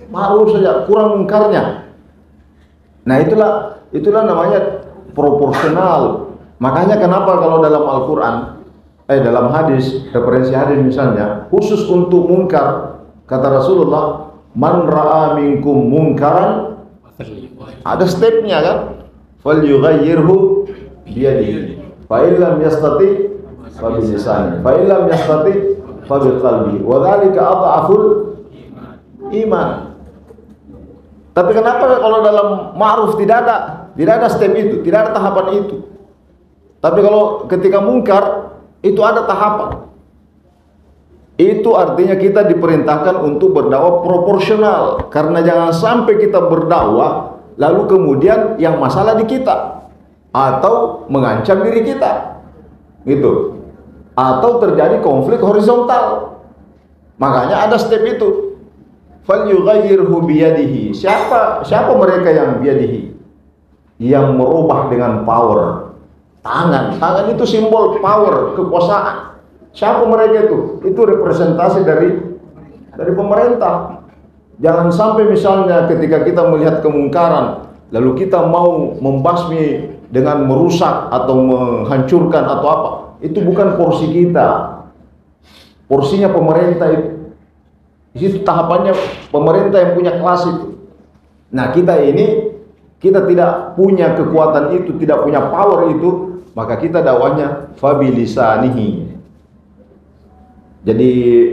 ma'ruf saja, kurang mungkarnya. Nah, itulah namanya proporsional. Makanya kenapa kalau dalam Al-Qur'an dalam hadis, referensi hadis misalnya, khusus untuk mungkar, kata Rasulullah, man ra'a minkum munkaran, ada stepnya kan, falyughayyirhu biyadihi, fa illam yastati fa bilisanihi, fa illam yastati fa biqalbihi, wa dzalika adhaful iman. Tapi kenapa kalau dalam ma'ruf tidak ada step itu, tidak ada tahapan itu. Tapi kalau ketika mungkar itu ada tahapan. Itu artinya kita diperintahkan untuk berdakwah proporsional. Karena jangan sampai kita berdakwah lalu kemudian yang masalah di kita atau mengancam diri kita. Gitu. Atau terjadi konflik horizontal. Makanya ada step itu. Falyughayyirhu biyadihi. Siapa mereka yang biyadihi? Yang merubah dengan power. Tangan itu simbol power, kekuasaan. Siapa mereka itu? Itu representasi dari pemerintah. Jangan sampai misalnya ketika kita melihat kemungkaran, lalu kita mau membasmi dengan merusak atau menghancurkan atau apa. Itu bukan porsi kita. Porsinya pemerintah itu. Di situ tahapannya pemerintah yang punya kelas itu. Nah, kita tidak punya kekuatan itu, tidak punya power itu, maka kita dakwahnya fabilisanihi. Jadi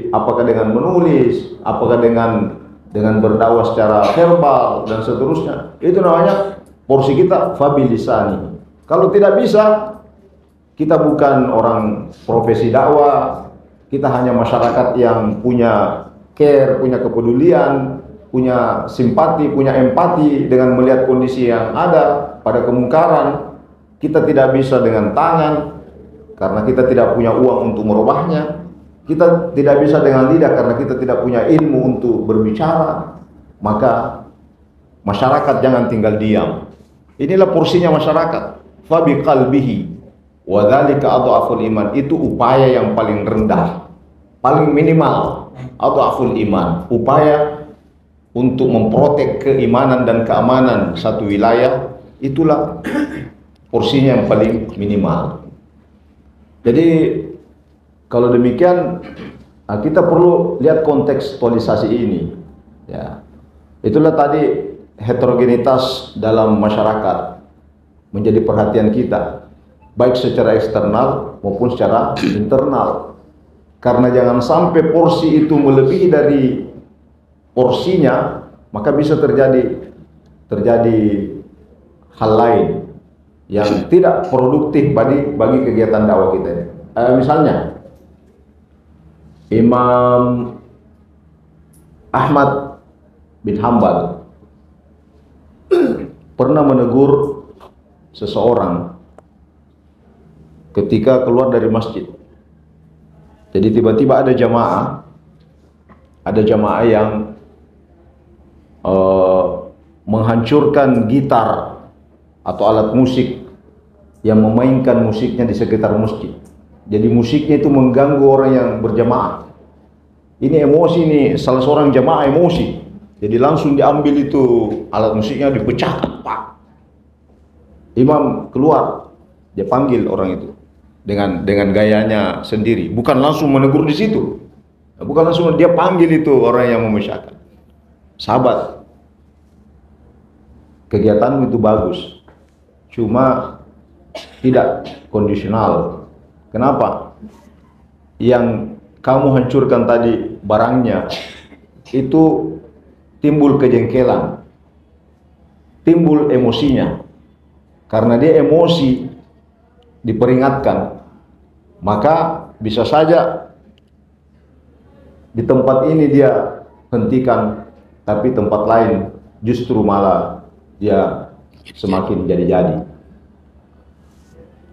apakah dengan menulis, apakah dengan berdakwah secara verbal dan seterusnya, itu namanya porsi kita fabilisanihi. Kalau tidak bisa, kita bukan orang profesi dakwah, kita hanya masyarakat yang punya care, punya kepedulian, punya simpati, punya empati dengan melihat kondisi yang ada pada kemungkaran. Kita tidak bisa dengan tangan karena kita tidak punya uang untuk merubahnya. Kita tidak bisa dengan lidah karena kita tidak punya ilmu untuk berbicara. Maka masyarakat jangan tinggal diam. Inilah porsinya masyarakat. Fa biqalbihi wa dzalika adhaful iman. Itu upaya yang paling rendah, paling minimal. Adhaful iman, upaya untuk memprotek keimanan dan keamanan satu wilayah, itulah porsinya yang paling minimal. Jadi kalau demikian kita perlu lihat kontekstualisasi ini. Ya, itulah tadi heterogenitas dalam masyarakat menjadi perhatian kita, baik secara eksternal maupun secara internal. Karena jangan sampai porsi itu melebihi dari porsinya, maka bisa terjadi hal lain yang tidak produktif bagi kegiatan dakwah kita ini. Misalnya Imam Ahmad bin Hanbal pernah menegur seseorang ketika keluar dari masjid. Jadi tiba-tiba ada jamaah yang menghancurkan gitar atau alat musik yang memainkan musiknya di sekitar masjid. Jadi musiknya itu mengganggu orang yang berjamaah. Ini emosi nih, salah seorang jamaah emosi. Jadi langsung diambil itu alat musiknya, dipecahkan, Pak. Imam keluar, dia panggil orang itu dengan gayanya sendiri, bukan langsung menegur di situ. Bukan langsung, dia panggil itu orang yang memecahkan. Sahabat, kegiatanmu itu bagus, cuma tidak kondisional. Kenapa? Yang kamu hancurkan tadi barangnya, itu timbul kejengkelan, timbul emosinya. Karena dia emosi, diperingatkan, maka bisa saja di tempat ini dia hentikan, tapi tempat lain justru malah dia semakin jadi-jadi.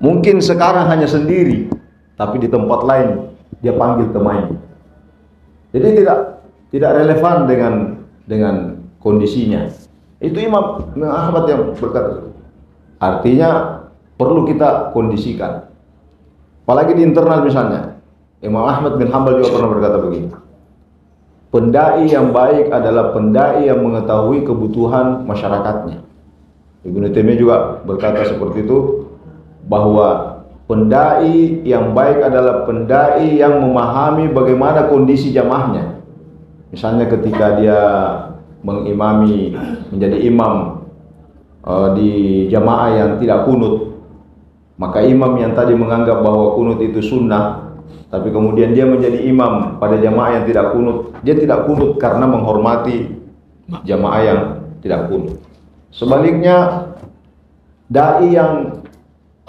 Mungkin sekarang hanya sendiri, tapi di tempat lain dia panggil temannya. Jadi tidak relevan dengan kondisinya. Itu Imam Ahmad yang berkata. Artinya perlu kita kondisikan. Apalagi di internal misalnya. Imam Ahmad bin Hanbal juga pernah berkata begini. pendai yang baik adalah pendai yang mengetahui kebutuhan masyarakatnya. Ibnu Taimiyah juga berkata seperti itu, bahwa pendai yang baik adalah pendai yang memahami bagaimana kondisi jamaahnya. Misalnya ketika dia mengimami, menjadi imam di jamaah yang tidak kunut, maka imam yang tadi menganggap bahwa kunut itu sunnah, tapi kemudian dia menjadi imam pada jamaah yang tidak kunut, dia tidak kunut karena menghormati jamaah yang tidak kunut. Sebaliknya, dai yang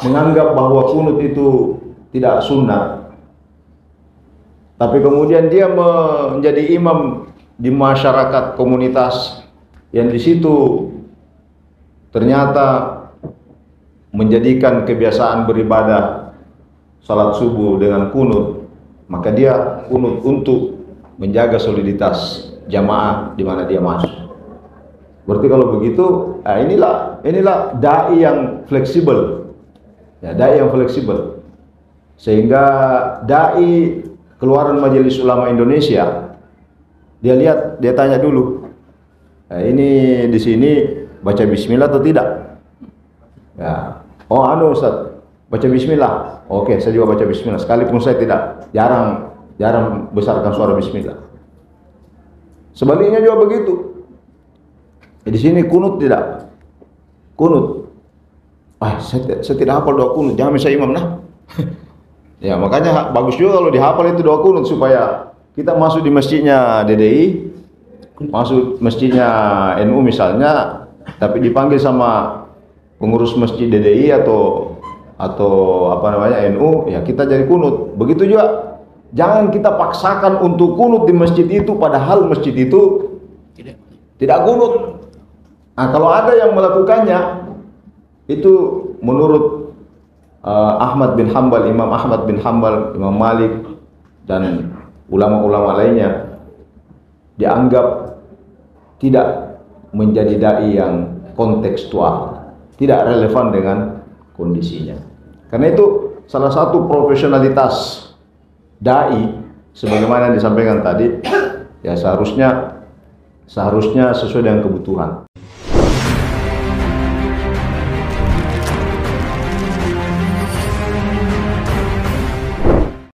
menganggap bahwa kunut itu tidak sunnah, tapi kemudian dia menjadi imam di masyarakat komunitas yang di situ ternyata menjadikan kebiasaan beribadah salat subuh dengan kunut, maka dia kunut untuk menjaga soliditas jamaah di mana dia masuk. Berarti kalau begitu, inilah dai yang fleksibel, ya, dai yang fleksibel, sehingga dai keluaran Majelis Ulama Indonesia, dia lihat, dia tanya dulu, ini di sini baca Bismillah atau tidak? Ya, oh Ustaz, baca Bismillah. Oke, saya juga baca Bismillah. Sekalipun saya jarang besarkan suara Bismillah. Sebaliknya juga begitu. Di sini kunut tidak? Kunut. Saya tidak hafal doa kunut. Jangan bisa imam nah. Ya, makanya bagus juga kalau dihafal itu doa kunut supaya kita masuk di masjidnya DDI, masuk masjidnya NU misalnya, tapi dipanggil sama pengurus masjid DDI atau apa namanya NU, ya kita jadi kunut. Begitu juga, jangan kita paksakan untuk kunut di masjid itu padahal masjid itu tidak kunut. Nah, kalau ada yang melakukannya, itu menurut Ahmad bin Hambal, Imam Ahmad bin Hambal, Imam Malik dan ulama-ulama lainnya, dianggap tidak menjadi dai yang kontekstual, tidak relevan dengan kondisinya. Karena itu salah satu profesionalitas dai, sebagaimana disampaikan tadi, ya seharusnya sesuai dengan kebutuhan.